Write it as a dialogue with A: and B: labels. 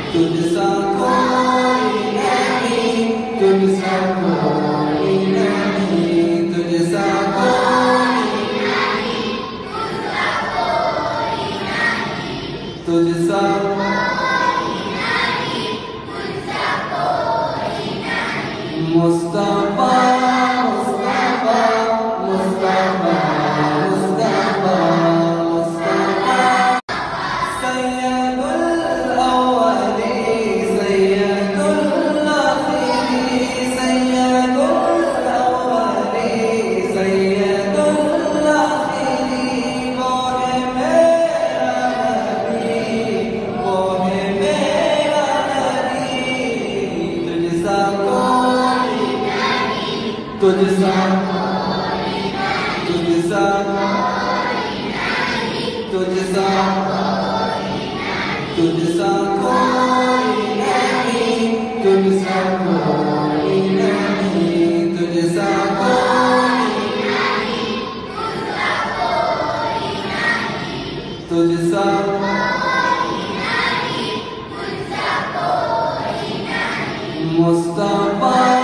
A: तुझसा कोई नहीं, तुझसा कोई नहीं, तुझसा कोई नहीं, तुझसा मुस्तफा मुस्तफा मुस्तफा मुस्तफा मुस्तफा सैयदुल अव्वली सैयदुल आखिरी सैयदुल अव्वली सैयदुल आखिरी वो है मेरा नबी वो है मेरा नबी तुझसा तुझसा तुझसा तुझसा तुझसा कोई नहीं, तुझसा कोई नहीं, तुझसा कोई नहीं, तुझसा मुस्तफा